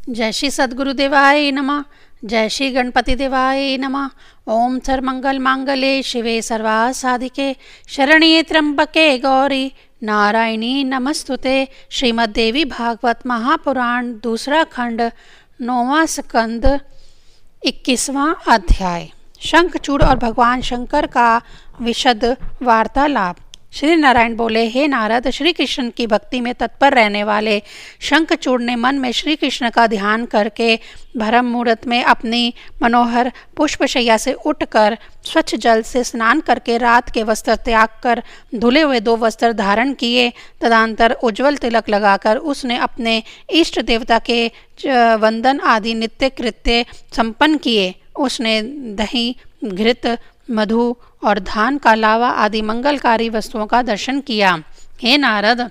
जय श्री सद्गुरुदेवाय नमः। जय श्री गणपति देवाय नमः। ओम सर्वमंगल मांगल्ये शिवे सर्वासाधिके शरण्ये त्र्यंबके गौरी नारायणी नमस्तुते। श्रीमद् देवी भागवत महापुराण दूसरा खंड 9वां स्कंद 21वां अध्याय। शंखचूड़ और भगवान शंकर का विशद वार्तालाप। श्री नारायण बोले, हे नारद, श्री कृष्ण की भक्ति में तत्पर रहने वाले शंखचूड़ ने मन में श्री कृष्ण का ध्यान करके ब्रह्म मुहूर्त में अपनी मनोहर पुष्पशैया से उठकर स्वच्छ जल से स्नान करके रात के वस्त्र त्याग कर धुले हुए 2 वस्त्र धारण किए। तदंतर उज्ज्वल तिलक लगाकर उसने अपने इष्ट देवता के वंदन आदि नित्य कृत्य संपन्न किए। उसने दही, घृत, मधु और धान का लावा आदि मंगलकारी वस्तुओं का दर्शन किया। हे नारद,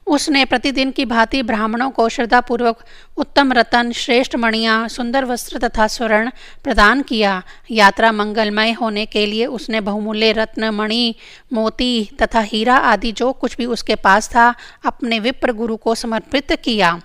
उसने प्रतिदिन की भांति ब्राह्मणों को श्रद्धापूर्वक उत्तम रतन, श्रेष्ठ मणियाँ, सुंदर वस्त्र तथा स्वर्ण प्रदान किया। यात्रा मंगलमय होने के लिए उसने बहुमूल्य रत्न, मणि, मोती तथा हीरा आदि जो कुछ भी उसके पास था अपने विप्र गुरु को समर्पित किया।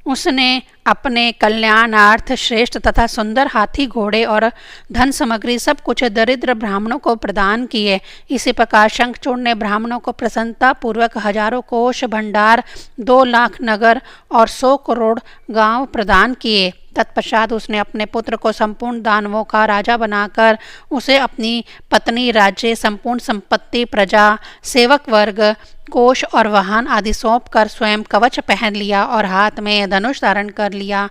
उसने अपने कल्याणार्थ श्रेष्ठ तथा सुंदर हाथी, घोड़े और धन सामग्री सब कुछ दरिद्र ब्राह्मणों को प्रदान किए। इसी प्रकार शंखचूड़ ने ब्राह्मणों को प्रसन्नता पूर्वक हजारों कोष भंडार, 2 लाख नगर और 100 करोड़ गांव प्रदान किए। तत्पश्चात उसने अपने पुत्र को संपूर्ण दानवों का राजा बनाकर उसे अपनी पत्नी, राज्य, संपूर्ण संपत्ति, प्रजा, सेवक वर्ग, कोष और वाहन आदि सौंप कर स्वयं कवच पहन लिया और हाथ में धनुष धारण कर लिया।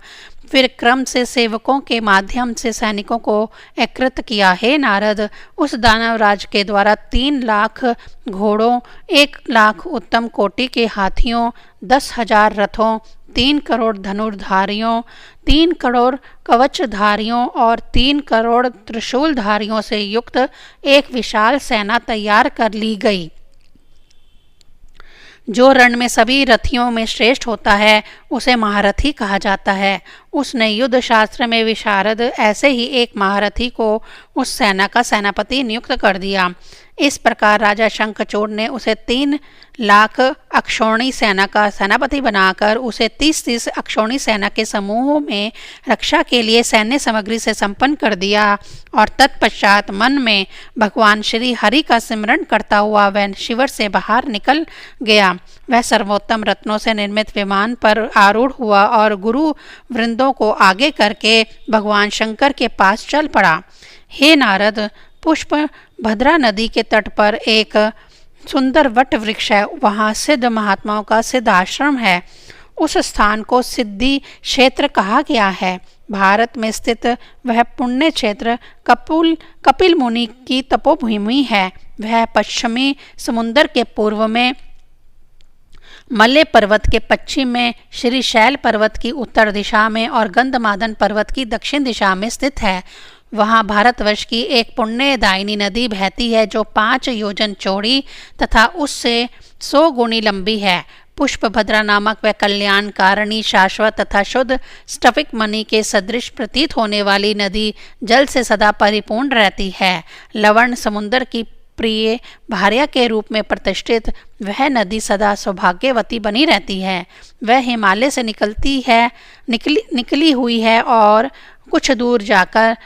फिर क्रम से सेवकों के माध्यम से सैनिकों को एकत्रित किया। हे नारद, उस दानवराज के द्वारा 3 लाख घोड़ों, 1 लाख उत्तम कोटि के हाथियों, 10,000 रथों, 3 करोड़ धनुर्धारियों, 3 करोड़ कवचधारियों और 3 करोड़ त्रिशूलधारियों से युक्त एक विशाल सेना तैयार कर ली गई। जो रण में सभी रथियों में श्रेष्ठ होता है उसे महारथी कहा जाता है। उसने युद्ध शास्त्र में विशारद ऐसे ही एक महारथी को उस सेना का सेनापति नियुक्त कर दिया। इस प्रकार राजा शंखचूड़ ने उसे 3 लाख अक्षौणी सेना का सेनापति बनाकर उसे 30-30 अक्षौणी सेना के समूह में रक्षा के लिए सैन्य सामग्री से संपन्न कर दिया। और तत्पश्चात मन में भगवान श्री हरि का सिमरन करता हुआ वह शिविर से बाहर निकल गया। वह सर्वोत्तम रत्नों से निर्मित विमान पर आरूढ़ हुआ और गुरु वृंदों को आगे करके भगवान शंकर के पास चल पड़ा। हे नारद, पुष्प भद्रा नदी के तट पर एक सुंदर वट वृक्ष है। वहाँ सिद्ध महात्माओं का सिद्ध आश्रम है। उस स्थान को सिद्धि क्षेत्र कहा गया है। भारत में स्थित वह पुण्य क्षेत्र कपिल मुनि की तपोभूमि है। वह पश्चिमी समुद्र के पूर्व में, मल्य पर्वत के पश्चिम में, श्रीशैल पर्वत की उत्तर दिशा में और गंधमादन पर्वत की दक्षिण दिशा में स्थित है। वहाँ भारतवर्ष की एक पुण्यदायिनी नदी बहती है जो 5 योजन चौड़ी तथा उससे 100 गुनी लंबी है। पुष्पभद्रा नामक वह कल्याणकारिणी, शाश्वत तथा शुद्ध स्फटिक मणि के सदृश प्रतीत होने वाली नदी जल से सदा परिपूर्ण रहती है। लवण समुद्र की प्रिय भार्या के रूप में प्रतिष्ठित वह नदी सदा सौभाग्यवती बनी रहती है। वह हिमालय से निकली हुई है और कुछ दूर जाकर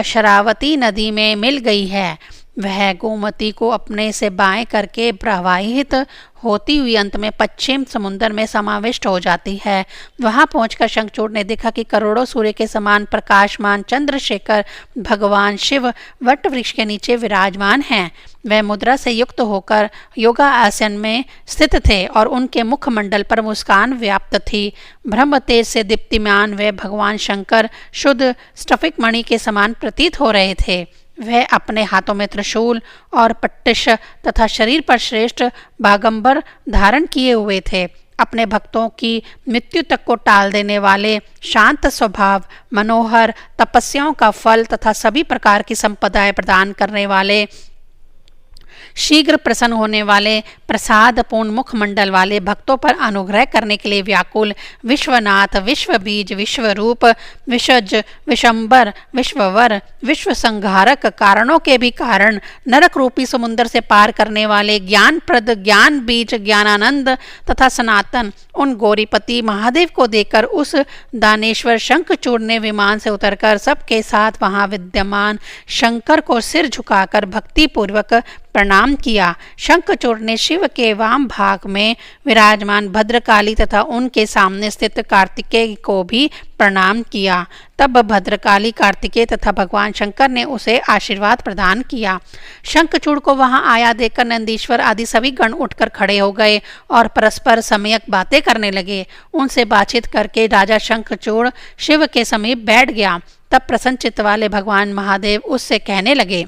शरावती नदी में मिल गई है। वह गोमती को अपने से बाएं करके प्रवाहित होती हुई अंत में पश्चिम समुद्र में समाविष्ट हो जाती है। वहां पहुंचकर शंखचूड़ ने देखा कि करोड़ों सूर्य के समान प्रकाशमान चंद्रशेखर भगवान शिव वट वृक्ष के नीचे विराजमान हैं। वह मुद्रा से युक्त होकर योगा आसन में स्थित थे और उनके मुखमंडल पर मुस्कान व्याप्त थी। ब्रह्म तेज से दीप्तिमान वे भगवान शंकर शुद्ध स्फटिक मणि के समान प्रतीत हो रहे थे। वह अपने हाथों में त्रिशूल और पट्टिश तथा शरीर पर श्रेष्ठ बागंबर धारण किए हुए थे। अपने भक्तों की मृत्यु तक को टाल देने वाले, शांत स्वभाव, मनोहर, तपस्याओं का फल तथा सभी प्रकार की संपदाएं प्रदान करने वाले शीघ्र प्रसन्न होने वाले, प्रसाद पूर्ण मुखमंडल वाले, भक्तों पर अनुग्रह करने के लिए व्याकुल, विश्वनाथ, विश्वबीज, विश्वरूप, विषज, विशंबर, विश्ववर, विश्व संहारक, कारणों के भी कारण, नरक रूपी समुद्र से पार करने वाले, ज्ञानप्रद, ज्ञान बीज, ज्ञानानंद तथा सनातन, उन गौरीपति महादेव को देखकर उस दानेश्वर शंखचूड़ ने विमान से उतरकर सबके साथ वहां विद्यमान शंकर को सिर झुकाकर भक्ति पूर्वक प्रणाम किया। शंखचूड़ ने शिव के वाम भाग में विराजमान भद्रकाली तथा उनके सामने स्थित कार्तिकेय को भी प्रणाम किया। तब भद्रकाली, कार्तिकेय तथा भगवान शंकर ने उसे आशीर्वाद प्रदान किया। शंखचूड़ को वहां आया देखकर नंदीश्वर आदि सभी गण उठकर खड़े हो गए और परस्पर सम्यक बातें करने लगे। उनसे बातचीत करके राजा शंखचूड़ शिव के समीप बैठ गया। तब प्रसन्न चित्त वाले भगवान महादेव उससे कहने लगे।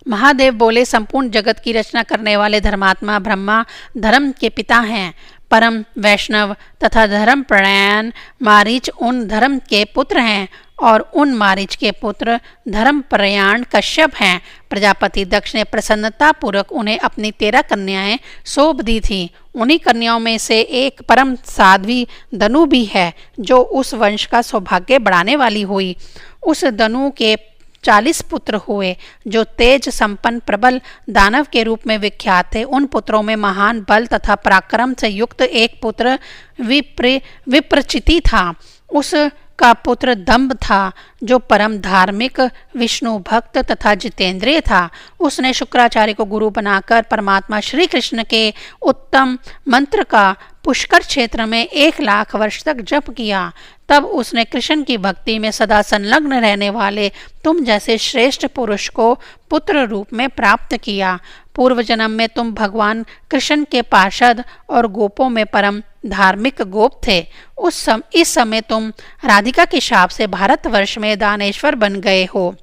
महादेव बोले, संपूर्ण जगत की रचना करने वाले धर्मात्मा ब्रह्मा धर्म के पिता हैं। परम वैष्णव तथा धर्म प्रयाण मारीच उन धर्म के पुत्र हैं और उन मारीच के पुत्र धर्म प्रयाण कश्यप हैं। प्रजापति दक्ष ने प्रसन्नता पूर्वक उन्हें अपनी 13 कन्याएं सौंप दी थी। उन्हीं कन्याओं में से एक परम साध्वी दनु भी है, जो उस वंश का सौभाग्य बढ़ाने वाली हुई। उस दनु के 40 पुत्र हुए, जो तेज संपन्न प्रबल दानव के रूप में विख्यात थे। उन पुत्रों में महान बल तथा पराक्रम से युक्त एक पुत्र विप्रचिति था। उसका पुत्र दंभ था, जो परम धार्मिक, विष्णु भक्त तथा जितेंद्रिय था। उसने शुक्राचार्य को गुरु बनाकर परमात्मा श्री कृष्ण के उत्तम मंत्र का पुष्कर क्षेत्र में 1 लाख वर्ष तक जप किया। तब उसने कृष्ण की भक्ति में सदा संलग्न रहने वाले तुम जैसे श्रेष्ठ पुरुष को पुत्र रूप में प्राप्त किया। पूर्व जन्म में तुम भगवान कृष्ण के पार्षद और गोपों में परम धार्मिक गोप थे। इस समय तुम राधिका के शाप से भारतवर्ष में दानेश्वर बन गए हो।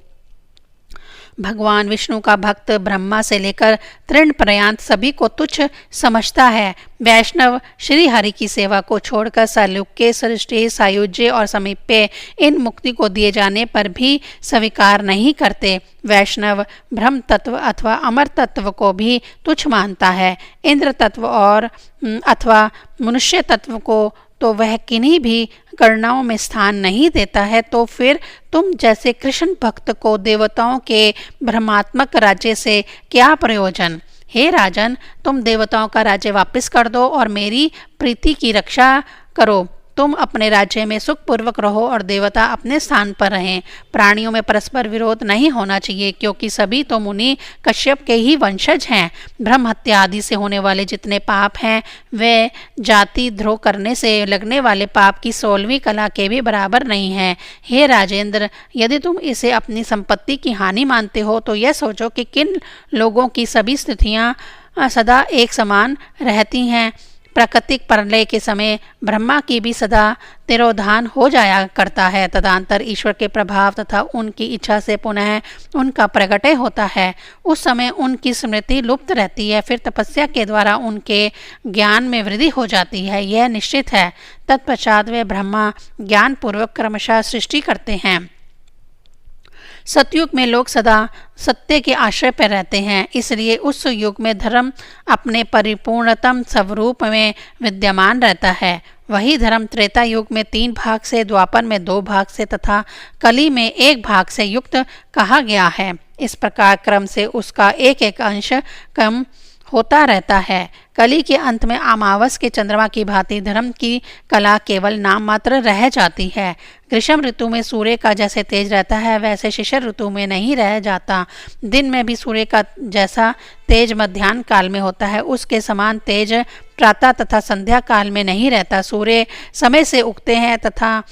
भगवान विष्णु का भक्त ब्रह्मा से लेकर तृण पर्यंत सभी को तुच्छ समझता है। वैष्णव श्री हरि की सेवा को छोड़कर सालुक्य, सृष्टि, सायुज्य और समीप्य इन मुक्ति को दिए जाने पर भी स्वीकार नहीं करते। वैष्णव ब्रह्म तत्व अथवा अमर तत्व को भी तुच्छ मानता है। इंद्र तत्व और अथवा मनुष्य तत्व को तो वह किन्हीं भी गणनाओं में स्थान नहीं देता है। तो फिर तुम जैसे कृष्ण भक्त को देवताओं के ब्रह्मात्मक राज्य से क्या प्रयोजन? हे राजन, तुम देवताओं का राज्य वापस कर दो और मेरी प्रीति की रक्षा करो। तुम अपने राज्य में सुखपूर्वक रहो और देवता अपने स्थान पर रहें। प्राणियों में परस्पर विरोध नहीं होना चाहिए, क्योंकि सभी तो मुनि कश्यप के ही वंशज हैं। ब्रह्म हत्या आदि से होने वाले जितने पाप हैं, वे जाति द्रोह करने से लगने वाले पाप की 16वीं कला के भी बराबर नहीं है। हे राजेंद्र, यदि तुम इसे अपनी संपत्ति की हानि मानते हो तो यह सोचो कि किन लोगों की सभी स्थितियाँ सदा एक समान रहती हैं। प्राकृतिक प्रलय के समय ब्रह्मा की भी सदा तिरोधान हो जाया करता है। तदंतर ईश्वर के प्रभाव तथा उनकी इच्छा से पुनः उनका प्रगटय होता है। उस समय उनकी स्मृति लुप्त रहती है। फिर तपस्या के द्वारा उनके ज्ञान में वृद्धि हो जाती है, यह निश्चित है। तत्पश्चात वे ब्रह्मा ज्ञान पूर्वक क्रमशः सृष्टि करते हैं। सतयुग में लोग सदा सत्य के आश्रय पर रहते हैं, इसलिए उस युग में धर्म अपने परिपूर्णतम स्वरूप में विद्यमान रहता है। वही धर्म त्रेता युग में 3 भाग से, द्वापर में 2 भाग से तथा कली में 1 भाग से युक्त कहा गया है। इस प्रकार क्रम से उसका एक एक अंश कम होता रहता है। कली के अंत में अमावस के चंद्रमा की भांति धर्म की कला केवल नाम मात्र रह जाती है। ग्रीष्म ऋतु में सूर्य का जैसे तेज रहता है, वैसे शिशिर ऋतु में नहीं रह जाता। दिन में भी सूर्य का जैसा तेज मध्याह्न काल में होता है, उसके समान तेज प्रातः तथा संध्या काल में नहीं रहता। सूर्य समय से उगते हैं तथा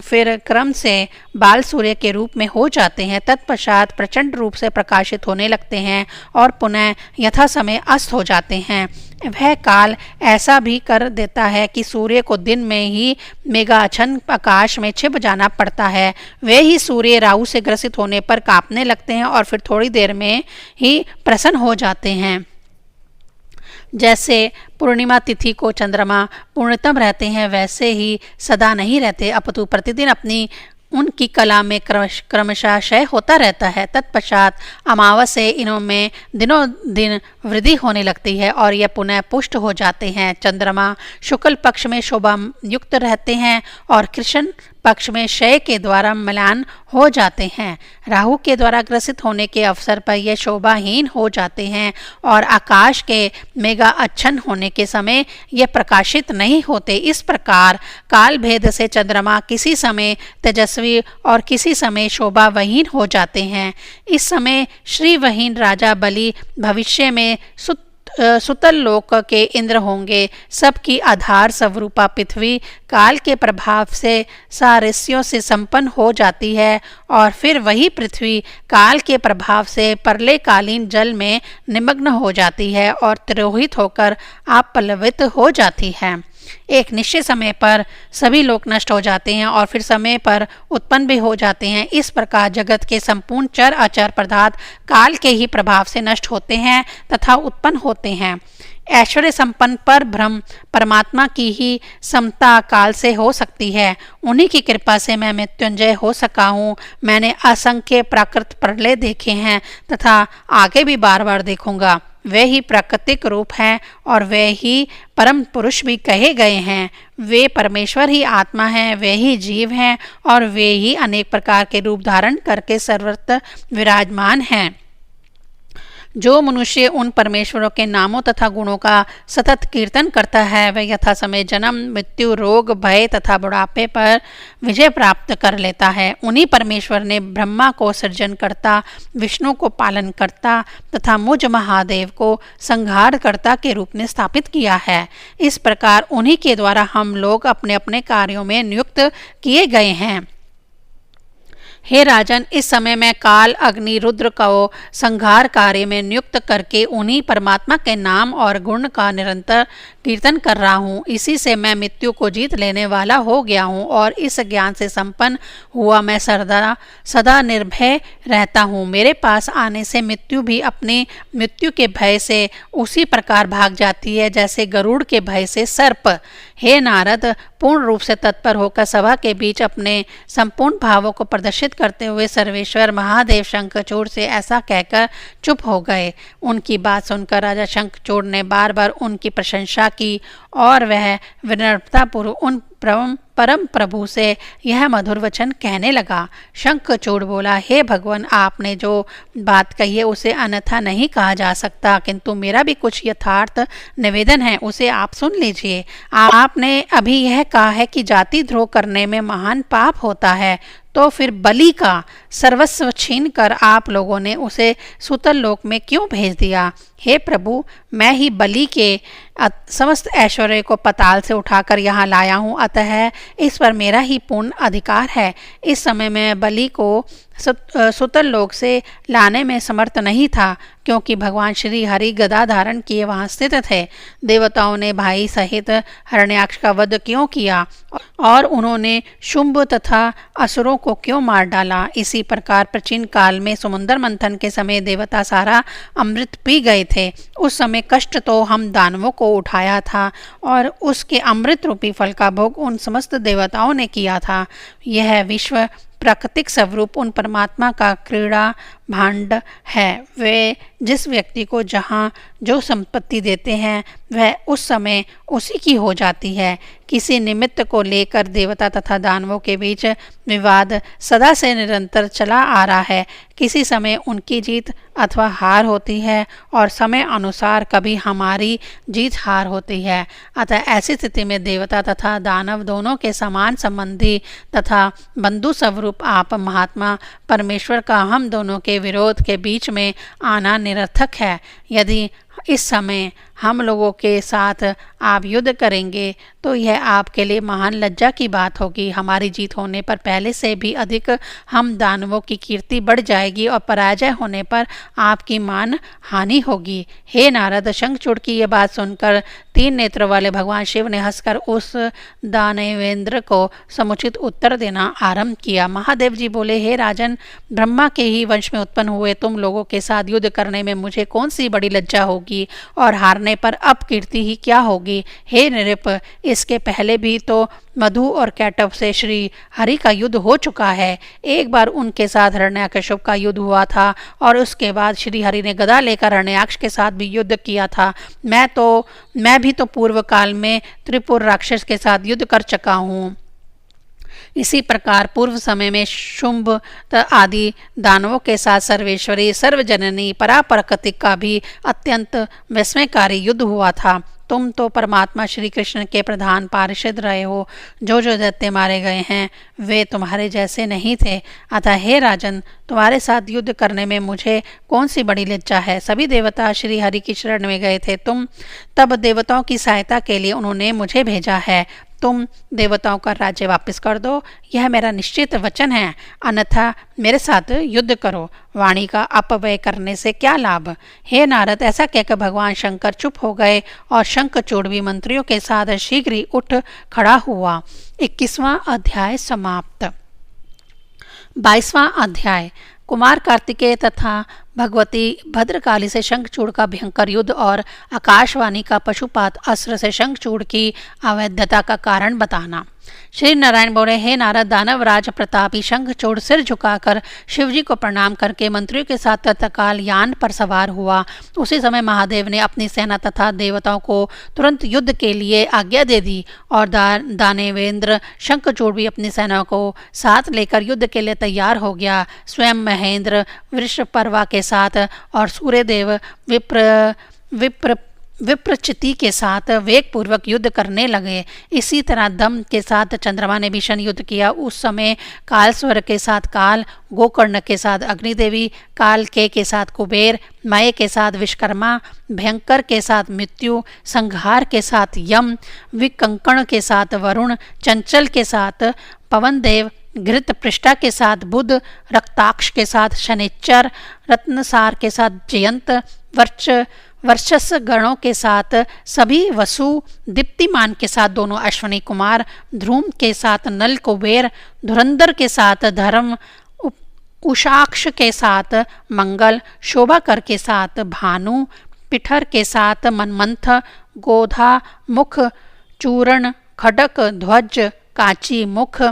फिर क्रम से बाल सूर्य के रूप में हो जाते हैं। तत्पश्चात प्रचंड रूप से प्रकाशित होने लगते हैं और पुनः यथा समय अस्त हो जाते हैं। वह काल ऐसा भी कर देता है कि सूर्य को दिन में ही मेघाच्छन्न आकाश में छिप जाना पड़ता है। वे ही सूर्य राहु से ग्रसित होने पर कांपने लगते हैं और फिर थोड़ी देर में ही प्रसन्न हो जाते हैं। जैसे पूर्णिमा तिथि को चंद्रमा पूर्णतम रहते हैं, वैसे ही सदा नहीं रहते, अपितु प्रतिदिन अपनी उनकी कला में क्रमशः क्षय होता रहता है। तत्पश्चात अमावस से इनमें दिनों दिन वृद्धि होने लगती है और यह पुनः पुष्ट हो जाते हैं। चंद्रमा शुक्ल पक्ष में शोभा युक्त रहते हैं और कृष्ण पक्ष में क्षय के द्वारा म्लान हो जाते हैं। राहु के द्वारा ग्रसित होने के अवसर पर यह शोभाहीन हो जाते हैं और आकाश के मेघा अच्छन होने के समय यह प्रकाशित नहीं होते। इस प्रकार काल भेद से चंद्रमा किसी समय तेजस्वी और किसी समय शोभावहीन हो जाते हैं। इस समय श्रीवहीन राजा बलि भविष्य में सुतल लोक के इंद्र होंगे। सबकी आधार स्वरूपा पृथ्वी काल के प्रभाव से सारस्यों से संपन्न हो जाती है और फिर वही पृथ्वी काल के प्रभाव से प्रलयकालीन जल में निमग्न हो जाती है और तिरोहित होकर अपलवित हो जाती है। एक निश्चित समय पर सभी लोग नष्ट हो जाते हैं और फिर समय पर उत्पन्न भी हो जाते हैं। इस प्रकार जगत के संपूर्ण चर अचर पदार्थ काल के ही प्रभाव से नष्ट होते हैं तथा उत्पन्न होते हैं। ऐश्वर्य संपन्न पर ब्रह्म परमात्मा की ही समता काल से हो सकती है। उन्हीं की कृपा से मैं मृत्युंजय हो सका हूँ। मैंने असंख्य प्राकृत प्रलय देखे हैं तथा आगे भी बार बार देखूंगा। वे ही प्राकृतिक रूप हैं और वे ही परम पुरुष भी कहे गए हैं। वे परमेश्वर ही आत्मा हैं, वे ही जीव हैं और वे ही अनेक प्रकार के रूप धारण करके सर्वत्र विराजमान हैं। जो मनुष्य उन परमेश्वरों के नामों तथा गुणों का सतत कीर्तन करता है वह यथा समय जन्म मृत्यु रोग भय तथा बुढ़ापे पर विजय प्राप्त कर लेता है। उन्हीं परमेश्वर ने ब्रह्मा को सृजन करता, विष्णु को पालन करता तथा मुझ महादेव को संहार कर्ता के रूप में स्थापित किया है। इस प्रकार उन्हीं के द्वारा हम लोग अपने अपने कार्यों में नियुक्त किए गए हैं। हे राजन, इस समय मैं काल अग्नि रुद्र को संहार कार्य में नियुक्त करके उन्हीं परमात्मा के नाम और गुण का निरंतर कीर्तन कर रहा हूँ। इसी से मैं मृत्यु को जीत लेने वाला हो गया हूँ और इस ज्ञान से संपन्न हुआ मैं सदा निर्भय रहता हूँ। मेरे पास आने से मृत्यु भी अपनी मृत्यु के भय से उसी प्रकार भाग जाती है जैसे गरुड़ के भय से सर्प। हे नारद, पूर्ण रूप से तत्पर होकर सभा के बीच अपने संपूर्ण भावों को प्रदर्शित करते हुए सर्वेश्वर महादेव शंखचूड़ से ऐसा कहकर चुप हो गए। उनकी बात सुनकर राजा शंखचूड़ ने बार बार उनकी प्रशंसा की और वह विनम्रतापूर्वक उन परम प्रभु से यह मधुर वचन कहने लगा। शंखचूड़ बोला, हे भगवान, आपने जो बात कही है उसे अन्यथा नहीं कहा जा सकता, किंतु मेरा भी कुछ यथार्थ निवेदन है, उसे आप सुन लीजिए। आपने अभी यह कहा है कि जाति द्रोह करने में महान पाप होता है, तो फिर बलि का सर्वस्व छीन कर आप लोगों ने उसे सुतल लोक में क्यों भेज दिया? हे प्रभु, मैं ही बलि के समस्त ऐश्वर्य को पताल से उठाकर यहाँ लाया हूँ, अतः इस पर मेरा ही पूर्ण अधिकार है। इस समय मैं बलि को सुतल लोक से लाने में समर्थ नहीं था, क्योंकि भगवान श्री हरि गदा धारण किए वहाँ स्थित थे। देवताओं ने भाई सहित हिरण्याक्ष का वध क्यों किया और उन्होंने शुंभ तथा असुरों को क्यों मार डाला? इसी प्रकार प्राचीन काल में समुद्र मंथन के समय देवता सारा अमृत पी गए थे। उस समय कष्ट तो हम दानवों को उठाया था और उसके अमृत रूपी फल का भोग उन समस्त देवताओं ने किया था। यह विश्व प्राकृतिक स्वरूप उन परमात्मा का क्रीड़ा भांड है। वे जिस व्यक्ति को जहाँ जो संपत्ति देते हैं वह उस समय उसी की हो जाती है। किसी निमित्त को लेकर देवता तथा दानवों के बीच विवाद सदा से निरंतर चला आ रहा है। किसी समय उनकी जीत अथवा हार होती है और समय अनुसार कभी हमारी जीत हार होती है। अतः ऐसी स्थिति में देवता तथा दानव दोनों के समान संबंधी तथा बंधु स्वरूप आप महात्मा परमेश्वर का हम दोनों के विरोध के बीच में आना निरर्थक है। यदि इस समय हम लोगों के साथ आप युद्ध करेंगे तो यह आपके लिए महान लज्जा की बात होगी। हमारी जीत होने पर पहले से भी अधिक हम दानवों की कीर्ति बढ़ जाएगी और पराजय होने पर आपकी मान हानि होगी। हे नारद, शंखचूड़ की यह बात सुनकर तीन नेत्र वाले भगवान शिव ने हंसकर उस दानवेंद्र को समुचित उत्तर देना आरंभ किया। महादेव जी बोले, हे राजन, ब्रह्मा के ही वंश में उत्पन्न हुए तुम लोगों के साथ युद्ध करने में मुझे कौन सी बड़ी लज्जा होगी और हारने पर अपकीर्ति ही क्या होगी? हे नृप, इसके पहले भी तो मधु और कैटव से श्री हरि का युद्ध हो चुका है। एक बार उनके साथ हिरण्याकश्यप का युद्ध हुआ था और उसके बाद श्री हरि ने गदा लेकर हिरण्याक्ष के साथ भी युद्ध किया था। मैं भी तो पूर्व काल में त्रिपुर राक्षस के साथ युद्ध कर चुका हूँ। इसी प्रकार पूर्व समय में शुंभ आदि दानवों के साथ सर्वेश्वरी सर्वजननी पराप्रकृति का भी अत्यंत विस्मयकारी युद्ध हुआ था। तुम तो परमात्मा श्री कृष्ण के प्रधान पार्षद रहे हो। जो जो दैत्य मारे गए हैं वे तुम्हारे जैसे नहीं थे। अतः हे राजन, तुम्हारे साथ युद्ध करने में मुझे कौन सी बड़ी लज्जा है। सभी देवता श्री हरि की शरण में गए थे। तब देवताओं की सहायता के लिए उन्होंने मुझे भेजा है। तुम देवताओं का राज्य वापस कर दो, यह मेरा निश्चित वचन है, अन्यथा मेरे साथ युद्ध करो। वाणी का अपव्यय करने से क्या लाभ। हे नारद, ऐसा कहकर भगवान शंकर चुप हो गए और शंखचूड़ भी मंत्रियों के साथ शीघ्र ही उठ खड़ा हुआ। 21वां अध्याय समाप्त। 22वां अध्याय। कुमार कार्तिकेय तथा भगवती भद्रकाली से शंखचूड़ का भयंकर युद्ध और आकाशवाणी का पशुपात अस्त्र से शंखचूड़ की अवैधता का कारण बताना। श्री नारायण बोले, हे नारद, दानवराज प्रतापी शंखचूड़ सिर झुकाकर शिवजी को प्रणाम करके मंत्रियों के साथ तत्काल यान पर सवार हुआ। उसी समय महादेव ने अपनी सेना तथा देवताओं को तुरंत युद्ध के लिए आज्ञा दे दी और दानवेंद्र शंखचूड़ भी अपनी सेना को साथ लेकर युद्ध के लिए तैयार हो गया। स्वयं महेंद्र वृषपर्वा के साथ और सूर्यदेव विप्रचिति के साथ वेग पूर्वक युद्ध करने लगे। इसी तरह दम के साथ चंद्रमा ने भीषण युद्ध किया। उस समय कालस्वर के साथ काल, गोकर्ण के साथ अग्निदेवी, काल के साथ कुबेर, मय के साथ विश्वकर्मा, भयंकर के साथ मृत्यु, संहार के साथ यम, विकंकण के साथ वरुण, चंचल के साथ पवनदेव, घृत पृष्ठा के साथ बुध, रक्ताक्ष के साथ शनिच्चर, रत्नसार के साथ जयंत, वर्चस गणों के साथ सभी वसु, दीप्तिमान के साथ दोनों अश्वनी कुमार, ध्रुम के साथ नल कुबेर, धुरंधर के साथ धर्म, उषाक्ष के साथ मंगल, शोभाकर के साथ भानु, पिठर के साथ मनमंथ, गोधा, मुख, चूरण, खडक, ध्वज, काची, मुख,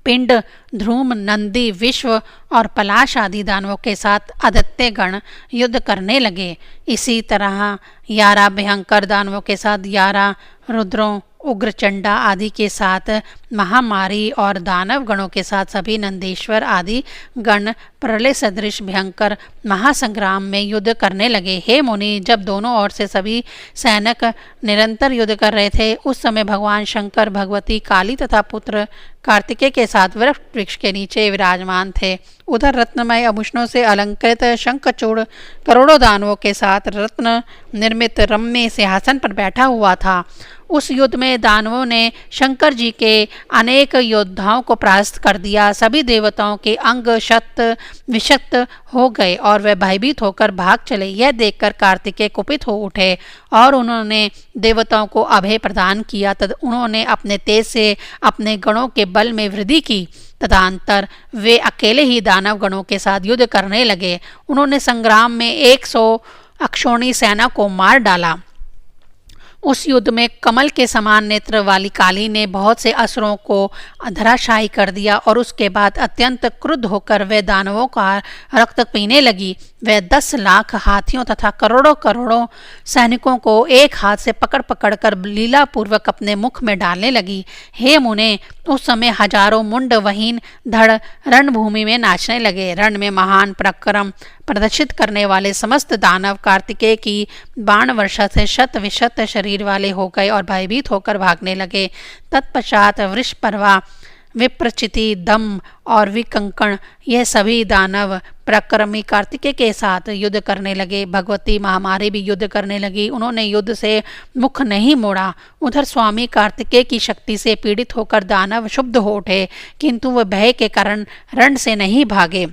पिंड, ध्रुम, नंदी, विश्व और पलाश आदि दानवों के साथ आदित्य गण युद्ध करने लगे। इसी तरह 11 भयंकर दानवों के साथ 11 रुद्रों, उग्रचंडा आदि के साथ महामारी और दानव गणों के साथ सभी नंदेश्वर आदि गण प्रलय सदृश भयंकर महासंग्राम में युद्ध करने लगे। हे मुनि, जब दोनों ओर से सभी सैनिक निरंतर युद्ध कर रहे थे, उस समय भगवान शंकर भगवती काली तथा पुत्र कार्तिकेय के साथ वृक्ष के नीचे विराजमान थे। उधर रत्नमय आभूषणों से अलंकृत शंखचूड़ करोड़ों दानवों के साथ रत्न निर्मित रम्य सिंहासन पर बैठा हुआ था। उस युद्ध में दानवों ने शंकर जी के अनेक योद्धाओं को परास्त कर दिया। सभी देवताओं के अंग शत विशत हो गए और वे भयभीत होकर भाग चले। यह देखकर कार्तिकेय कुपित हो उठे और उन्होंने देवताओं को अभय प्रदान किया। तद उन्होंने अपने तेज से अपने गणों के बल में वृद्धि की। तदंतर वे अकेले ही दानव गणों के साथ युद्ध करने लगे। उन्होंने संग्राम में 100 अक्षौणी सेना को मार डाला। उस युद्ध में कमल के समान नेत्र वाली काली ने बहुत से असुरों को धराशायी कर दिया और उसके बाद अत्यंत क्रुद्ध होकर वे दानवों का रक्त पीने लगी। वे 10 लाख हाथियों तथा करोड़ों करोड़ों सैनिकों को एक हाथ से पकड़ पकड़ कर लीला पूर्वक अपने मुख में डालने लगी। हे मुने, उस समय हजारों मुंड वहीन धड़ रणभूमि में नाचने लगे। रण में महान पराक्रम प्रदर्शित करने वाले समस्त दानव कार्तिकेय की बाण वर्षा से शत विशत शरीर वाले हो गए और भयभीत होकर भागने लगे। तत्पश्चात वृषपर्वा, विप्रचिति, दम और विकंकण यह सभी दानव पराक्रमी कार्तिकेय के साथ युद्ध करने लगे। भगवती महामारी भी युद्ध करने लगी। उन्होंने युद्ध से मुख नहीं मोड़ा। उधर स्वामी कार्तिकेय की शक्ति से पीड़ित होकर दानव क्षुब्ध हो उठे, किंतु वह भय के कारण रण से नहीं भागे।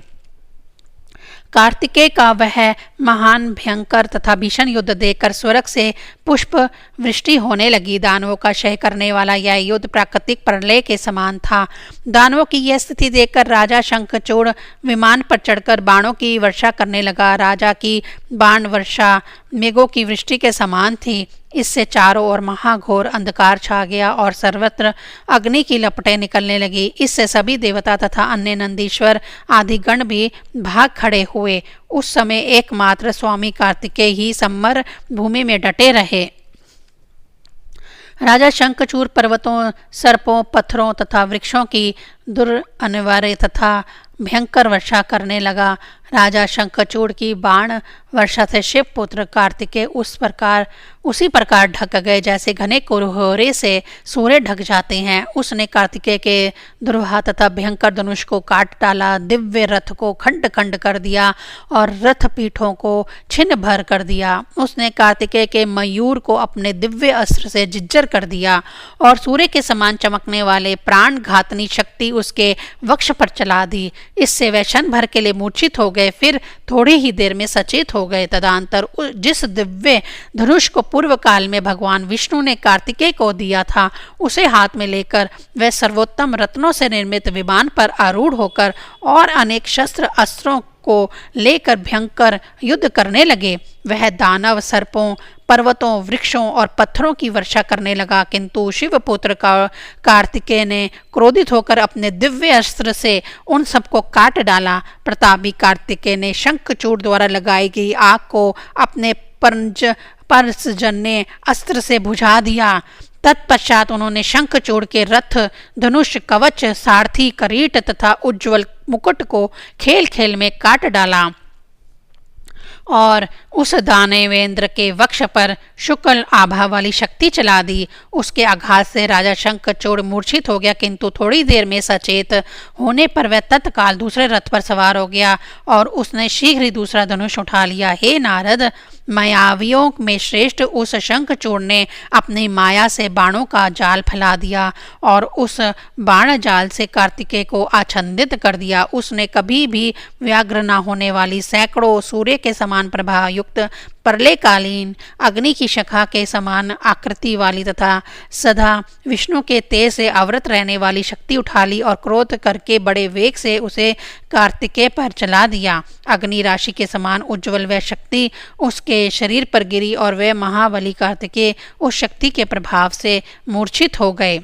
कार्तिकेय का वह महान भयंकर तथा भीषण युद्ध देखकर स्वर्ग से पुष्प वृष्टि होने लगी। दानवों का क्षय करने वाला यह युद्ध प्राकृतिक प्रलय के समान था। दानवों की यह स्थिति देखकर राजा शंखचूड़ विमान पर चढ़कर बाणों की वर्षा करने लगा। राजा की बाण वर्षा मेघों की वृष्टि के समान थी। इससे चारों ओर महाघोर अंधकार छा गया और सर्वत्र अग्नि की लपटें निकलने लगी। इससे सभी देवता तथा अन्य नंदीश्वर आदि गण भी भाग खड़े हुए। उस समय एकमात्र स्वामी कार्तिकेय ही सम्मर भूमि में डटे रहे। राजा शंखचूड़ पर्वतों, सर्पों, पत्थरों तथा वृक्षों की दुरअनिवार्य तथा भयंकर वर्षा करने लगा। राजा शंखचूड़ की बाण वर्षा से शिवपुत्र कार्तिकेय उसी प्रकार ढक गए जैसे घने कोहरे से सूर्य ढक जाते हैं। उसने कार्तिकेय के दुर्वाह तथा भयंकर धनुष को काट डाला, दिव्य रथ को खंड खंड कर दिया और रथ पीठों को छिन्न भर कर दिया। उसने कार्तिकेय के मयूर को अपने दिव्य अस्त्र से जिज्जर कर दिया और सूर्य के समान चमकने वाले प्राण घातनी शक्ति उसके वक्ष पर चला दी। इससे वह क्षण भर के लिए मूर्छित हो गए, फिर थोड़ी ही देर में सचेत हो गए। तदंतर जिस दिव्य धनुष को पूर्व काल में भगवान विष्णु ने कार्तिकेय को दिया था, उसे हाथ में लेकर वह सर्वोत्तम रत्नों से निर्मित विमान पर आरूढ़ होकर और अनेक शस्त्र अस्त्रों को लेकर भयंकर युद्ध करने लगे। वह दानव, सर्पों, पर्वतों, वृक्षों और पत्थरों की वर्षा करने लगा, किंतु शिवपुत्र कार्तिकेय ने क्रोधित होकर अपने दिव्य अस्त्र से उन सबको काट डाला। प्रतापी कार्तिकेय ने शंखचूड़ द्वारा लगाई गई आग को अपने परसजन्य अस्त्र से बुझा दिया। तत्पश्चात उन्होंने शंखचूड़ के रथ, धनुष, कवच, सारथी, करीट तथा उज्ज्वल मुकुट को खेल खेल में काट डाला और उस दानवेंद्र के वक्ष पर शुक्ल आभा वाली शक्ति चला दी। उसके आघात से राजा शंखचूड़ मूर्छित हो गया, किंतु थोड़ी देर में सचेत होने पर वह तत्काल दूसरे रथ पर सवार हो गया और उसने शीघ्र ही दूसरा धनुष उठा लिया। हे नारद, मायावियों में श्रेष्ठ उस शंखचूड़ ने अपनी माया से बाणों का जाल फैला दिया और उस बाण जाल से कार्तिकेय को आच्छादित कर दिया। उसने कभी भी व्याघ्र न होने वाली सैकड़ों सूर्य के समान प्रभा युक्त प्रलयकालीन अग्नि की शाखा के समान आकृति वाली तथा सदा विष्णु के तेज से आवृत रहने वाली शक्ति उठा ली और क्रोध करके बड़े वेग से उसे कार्तिकेय पर चला दिया। अग्नि राशि के समान उज्ज्वल वह शक्ति उसके शरीर पर गिरी और वह महाबली कार्तिकेय उस शक्ति के प्रभाव से मूर्छित हो गए।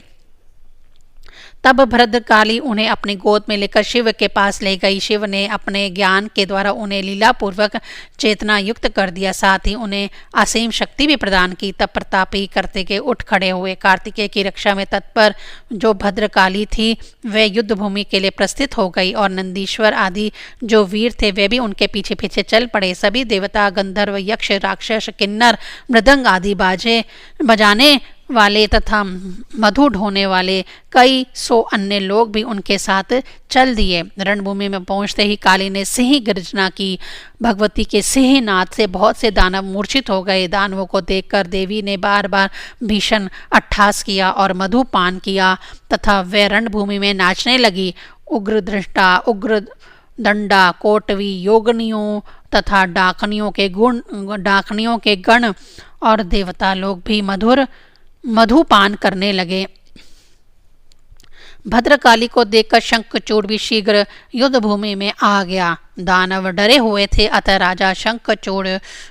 तब भद्रकाली उन्हें अपनी गोद में लेकर शिव के पास ले गई। शिव ने अपने ज्ञान के द्वारा उन्हें लीलापूर्वक चेतना युक्त कर दिया, साथ ही उन्हें असीम शक्ति भी प्रदान की। तब प्रतापी कार्तिकेय उठ खड़े हुए। कार्तिकेय की रक्षा में तत्पर जो भद्रकाली थी वे युद्ध भूमि के लिए प्रस्थित हो गई और नंदीश्वर आदि जो वीर थे वे भी उनके पीछे पीछे चल पड़े। सभी देवता, गंधर्व, यक्ष, राक्षस, किन्नर, मृदंग आदि बाजे बजाने वाले तथा मधु ढोने वाले कई सौ अन्य लोग भी उनके साथ चल दिए। रणभूमि में पहुंचते ही काली ने सिंह गर्जना की। भगवती के सिंह नाद से बहुत से दानव मूर्छित हो गए। दानवों को देखकर देवी ने बार बार भीषण अट्टहास किया और मधुपान किया तथा वे रणभूमि में नाचने लगी। उग्र दृष्टा, उग्र दंडा, कोटवी, योगनियों तथा डाकनियों के गण और देवता लोग भी मधुपान करने लगे। भद्रकाली को देखकर शंखचूड़ भी शीघ्र युद्ध भूमि में आ गया। दानव डरे हुए थे, अतः राजा शंखचूड़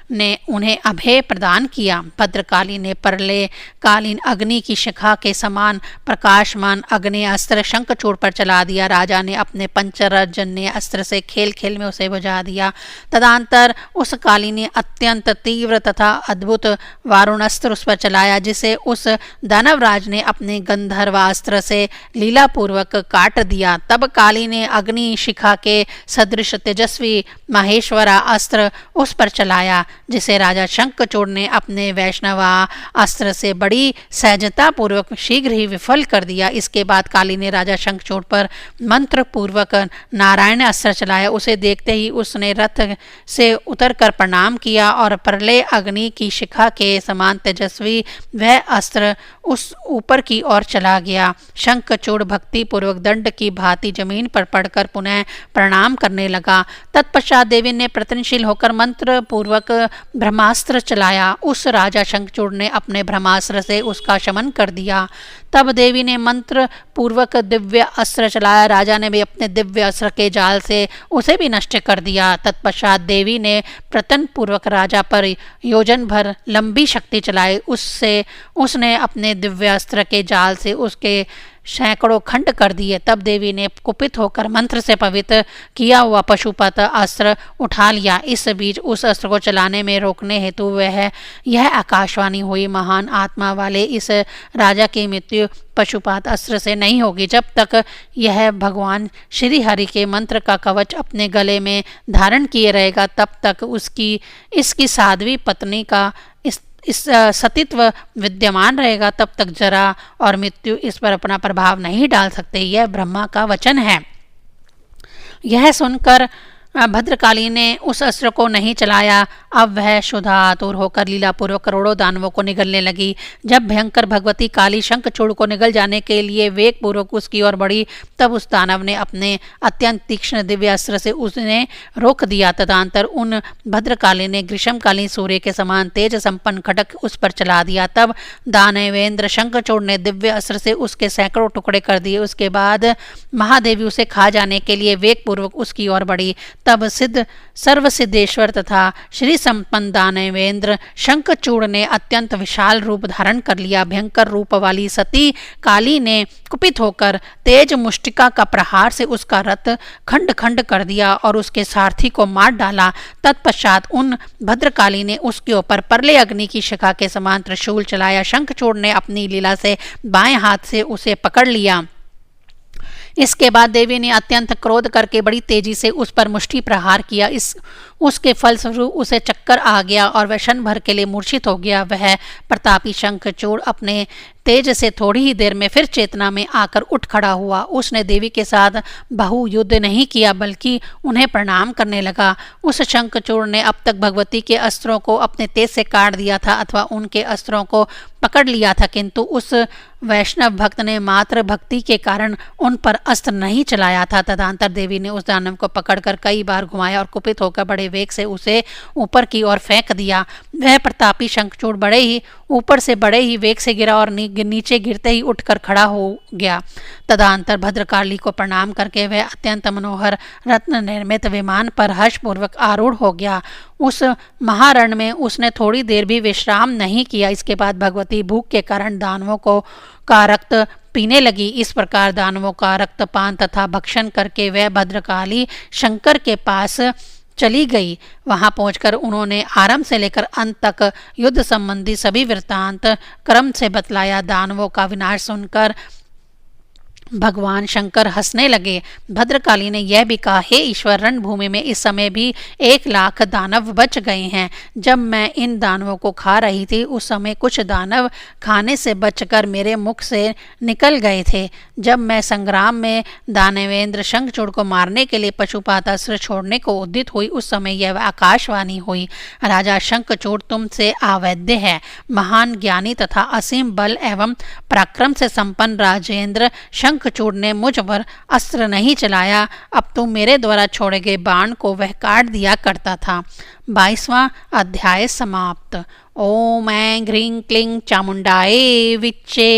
ने उन्हें अभय प्रदान किया। भद्रकाली ने प्रलयकालीन अग्नि की शिखा के समान प्रकाशमान अग्नि अस्त्र शंखचूड़ पर चला दिया। राजा ने अपने पंचरजन्य अस्त्र से खेल खेल में उसे बुझा दिया। तदंतर उस काली ने अत्यंत तीव्र तथा अद्भुत वारुण अस्त्र उस पर चलाया, जिसे उस दानवराज ने अपने गंधर्वास्त्र से लीलापूर्वक काट दिया। तब काली ने अग्नि शिखा के सदृश तेजस्वी माहेश्वरा अस्त्र उस पर चलाया, जिसे राजा शंखचूड़ ने अपने वैष्णवा अस्त्र से बड़ी सहजता पूर्वक शीघ्र ही विफल कर दिया। इसके बाद काली ने राजा शंखचूड़ पर मंत्र पूर्वक नारायण अस्त्र चलाया। उसे देखते ही उसने रथ से उतरकर प्रणाम किया और प्रलय अग्नि की शिखा के समान तेजस्वी वह अस्त्र उस ऊपर की ओर चला गया। शंखचूड़ भक्ति पूर्वक दंड की भांति जमीन पर पड़कर पुनः प्रणाम करने लगा तत्पश्चात देवी ने प्रयत्नशील होकर मंत्र पूर्वक ब्रह्मास्त्र चलाया। उस राजा शंखचूड़ ने अपने ब्रह्मास्त्र से उसका शमन कर दिया। तब देवी ने मंत्र पूर्वक दिव्य अस्त्र चलाया। राजा ने भी अपने दिव्य अस्त्र के जाल से उसे भी नष्ट कर दिया। तत्पश्चात देवी ने प्रयत्न पूर्वक राजा पर योजन भर लंबी शक्ति चलाई। उसने अपने दिव्य अस्त्र के जाल से उसके सैकड़ों खंड कर दिए। तब देवी ने कुपित होकर मंत्र से पवित्र किया हुआ पशुपत अस्त्र उठा लिया। इस बीच उस अस्त्र को चलाने में रोकने हेतु वह यह आकाशवाणी हुई, महान आत्मा वाले इस राजा की मृत्यु पशुपात अस्त्र से नहीं होगी। जब तक यह भगवान श्री हरि के मंत्र का कवच अपने गले में धारण किए रहेगा, तब तक इसकी साध्वी पत्नी का इस सतीत्व विद्यमान रहेगा। तब तक जरा और मृत्यु इस पर अपना प्रभाव नहीं डाल सकते। यह ब्रह्मा का वचन है। यह सुनकर भद्रकाली ने उस अस्त्र को नहीं चलाया। अब वह शुद्धातुर होकर लीलापूर्वक करोड़ों दानवों को निगलने लगी। जब भयंकर भगवती काली शंखचूड़ को निगल जाने के लिए वेग पूर्वक उसकी ओर बढ़ी, तब उस दानव ने अपने अत्यंत तीक्ष्ण दिव्य अस्त्र से उसने रोक दिया। तदंतर उन भद्रकाली ने ग्रीष्मकालीन सूर्य के समान तेज संपन्न खड्ग उस पर चला दिया। तब दानवेंद्र शंखचूड़ ने दिव्य अस्त्र से उसके सैकड़ों टुकड़े कर दिए। उसके बाद महादेवी उसे खा जाने के लिए वेग पूर्वक उसकी ओर बढ़ी। तब सर्वसिद्धेश्वर तथा श्री संपन्न दानवेंद्र शंखचूड़ ने अत्यंत विशाल रूप धारण कर लिया। भयंकर रूप वाली सती काली ने कुपित होकर तेज मुष्टिका का प्रहार से उसका रथ खंड खंड कर दिया और उसके सारथी को मार डाला। तत्पश्चात उन भद्रकाली ने उसके ऊपर परले अग्नि की शिखा के समान त्रिशूल चलाया। शंखचूड़ ने अपनी लीला से बाएं हाथ से उसे पकड़ लिया। इसके बाद देवी ने अत्यंत क्रोध करके बड़ी तेजी से उस पर मुष्टि प्रहार किया। उसके फलस्वरूप उसे चक्कर आ गया और वह क्षण भर के लिए मूर्छित हो गया। वह प्रतापी शंखचूड़ अपने तेज से थोड़ी ही देर में फिर चेतना में आकर उठ खड़ा हुआ। उसने देवी के साथ बहु युद्ध नहीं किया, बल्कि उन्हें प्रणाम करने लगा। उस शंखचूड़ ने अब तक भगवती के अस्त्रों को अपने तेज से काट दिया था अथवा उनके अस्त्रों को पकड़ लिया था, किंतु उस वैष्णव भक्त ने मात्र भक्ति के कारण उन पर अस्त्र नहीं चलाया था। तदंतर देवी ने उस दानव को पकड़कर कई बार घुमाया और कुपित होकर बड़े वेग से उसे ऊपर की ओर फेंक दिया। वह प्रतापी शंखचूड़ बड़े ही वेग से गिरा और नीचे गिरते ही उठकर खड़ा हो गया। तदंतर भद्रकाली को प्रणाम करके वह अत्यंत मनोहर रत्न निर्मित विमान पर हर्षपूर्वक आरूढ़ हो गया। उस महारण में उसने थोड़ी देर भी विश्राम नहीं किया। इसके बाद भगवती भूख के कारण दानवों का रक्त पीने लगी। इस प्रकार दानवों का रक्तपान तथा भक्षण करके वह भद्रकाली शंकर के पास चली गई। वहां पहुंचकर उन्होंने आरंभ से लेकर अंत तक युद्ध संबंधी सभी वृत्तांत क्रम से बतलाया। दानवों का विनाश सुनकर भगवान शंकर हंसने लगे। भद्रकाली ने यह भी कहा, हे ईश्वर, रणभूमि में इस समय भी 1,00,000 दानव बच गए हैं। जब मैं इन दानवों को खा रही थी, उस समय कुछ दानव खाने से बचकर मेरे मुख से निकल गए थे। जब मैं संग्राम में दानवेंद्र शंखचूड़ को मारने के लिए पशुपात अस्त्र छोड़ने को उद्यत हुई, उस समय यह आकाशवाणी हुई, राजा शंखचूड़ तुमसे अवैध है। महान ज्ञानी तथा असीम बल एवं पराक्रम से संपन्न राजेंद्र शंखचूड़ ने मुझ पर अस्त्र नहीं चलाया। अब तो मेरे द्वारा छोड़े गए बाण को वह काट दिया करता था। 22वां अध्याय समाप्त। ओम ऐं ह्रीं क्लीं चामुंडायै विच्चे।